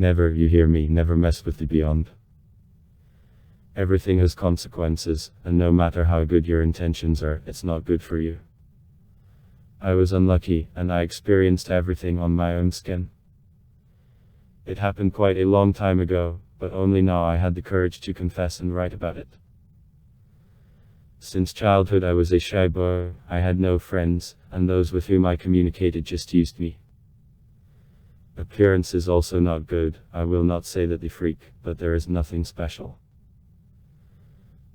Never, you hear me, never mess with the beyond. Everything has consequences, and no matter how good your intentions are, it's not good for you. I was unlucky, and I experienced everything on my own skin. It happened quite a long time ago, but only now I had the courage to confess and write about it. Since childhood I was a shy boy, I had no friends, and those with whom I communicated just used me. Appearance is also not good, I will not say that the freak, but there is nothing special.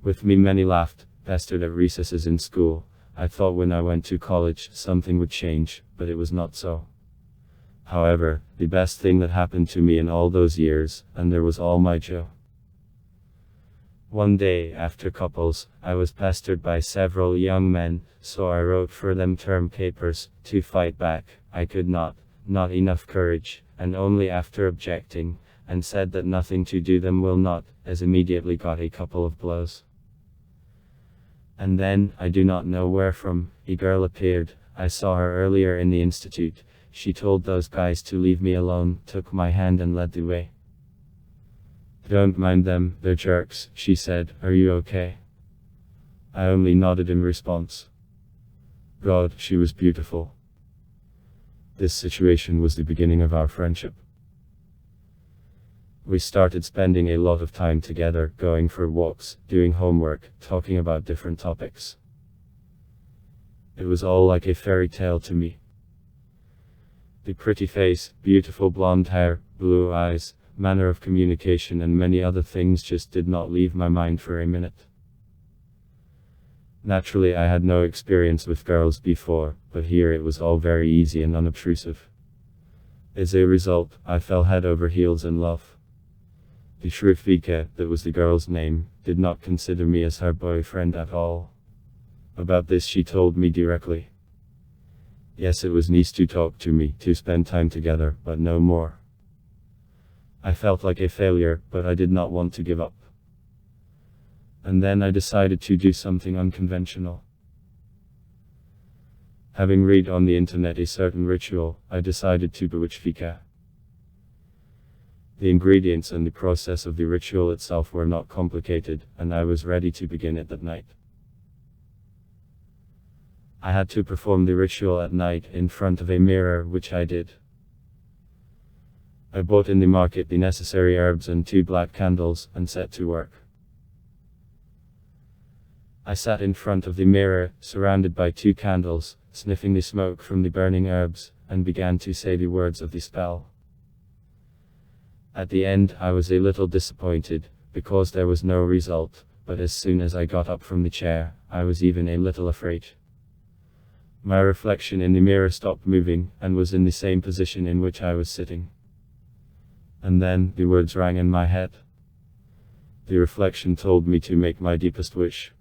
With me many laughed, pestered at recesses in school. I thought when I went to college something would change, but it was not so. However, the best thing that happened to me in all those years, and there was all my Joe. One day, after couples, I was pestered by several young men, so I wrote for them term papers, to fight back. I could not enough courage, and only after objecting, and said that nothing to do them will not, as immediately got a couple of blows. And then, I do not know where from, a girl appeared. I saw her earlier in the institute. She told those guys to leave me alone, took my hand and led the way. "Don't mind them, they're jerks," she said. "Are you okay?" I only nodded in response. God, she was beautiful. This situation was the beginning of our friendship. We started spending a lot of time together, going for walks, doing homework, talking about different topics. It was all like a fairy tale to me. The pretty face, beautiful blonde hair, blue eyes, manner of communication and many other things just did not leave my mind for a minute. Naturally, I had no experience with girls before, but here it was all very easy and unobtrusive. As a result, I fell head over heels in love. The shrew Vika, that was the girl's name, did not consider me as her boyfriend at all. About this she told me directly. Yes, it was nice to talk to me, to spend time together, but no more. I felt like a failure, but I did not want to give up. And then I decided to do something unconventional. Having read on the internet a certain ritual, I decided to bewitch Vika. The ingredients and the process of the ritual itself were not complicated, and I was ready to begin it that night. I had to perform the ritual at night in front of a mirror, which I did. I bought in the market the necessary herbs and 2 black candles, and set to work. I sat in front of the mirror, surrounded by 2 candles, sniffing the smoke from the burning herbs, and began to say the words of the spell. At the end, I was a little disappointed, because there was no result, but as soon as I got up from the chair, I was even a little afraid. My reflection in the mirror stopped moving, and was in the same position in which I was sitting. And then, the words rang in my head. The reflection told me to make my deepest wish.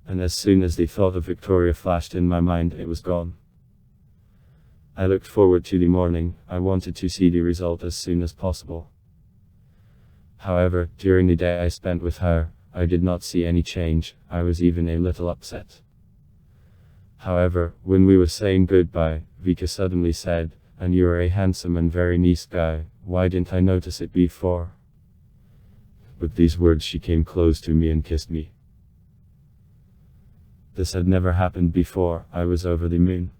And as soon as the thought of Victoria flashed in my mind, it was gone. I looked forward to the morning. I wanted to see the result as soon as possible. However, during the day I spent with her, I did not see any change. I was even a little upset. However, when we were saying goodbye, Vika suddenly said, "And you are a handsome and very nice guy, why didn't I notice it before?" With these words she came close to me and kissed me. This had never happened before. I was over the moon.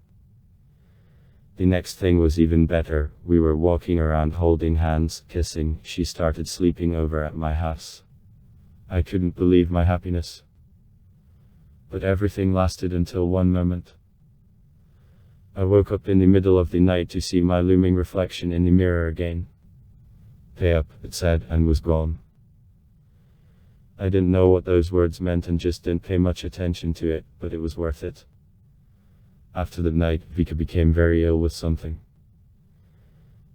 The next thing was even better. We were walking around holding hands, kissing. She started sleeping over at my house. I couldn't believe my happiness. But everything lasted until one moment. I woke up in the middle of the night to see my looming reflection in the mirror again. "Pay up," it said, and was gone. I didn't know what those words meant and just didn't pay much attention to it, but it was worth it. After that night, Vika became very ill with something.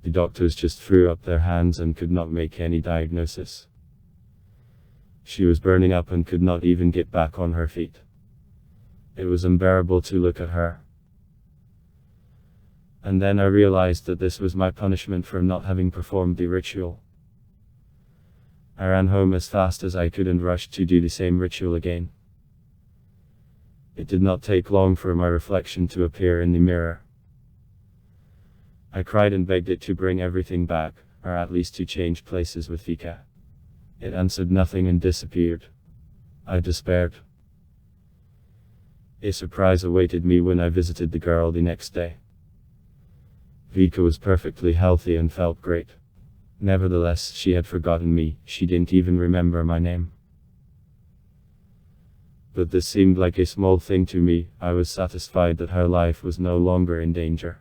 The doctors just threw up their hands and could not make any diagnosis. She was burning up and could not even get back on her feet. It was unbearable to look at her. And then I realized that this was my punishment for not having performed the ritual. I ran home as fast as I could and rushed to do the same ritual again. It did not take long for my reflection to appear in the mirror. I cried and begged it to bring everything back. or at least to change places with Vika. It answered nothing and disappeared. I despaired. A surprise awaited me when I visited the girl the next day. Vika was perfectly healthy and felt great. Nevertheless, she had forgotten me, she didn't even remember my name. But this seemed like a small thing to me. I was satisfied that her life was no longer in danger.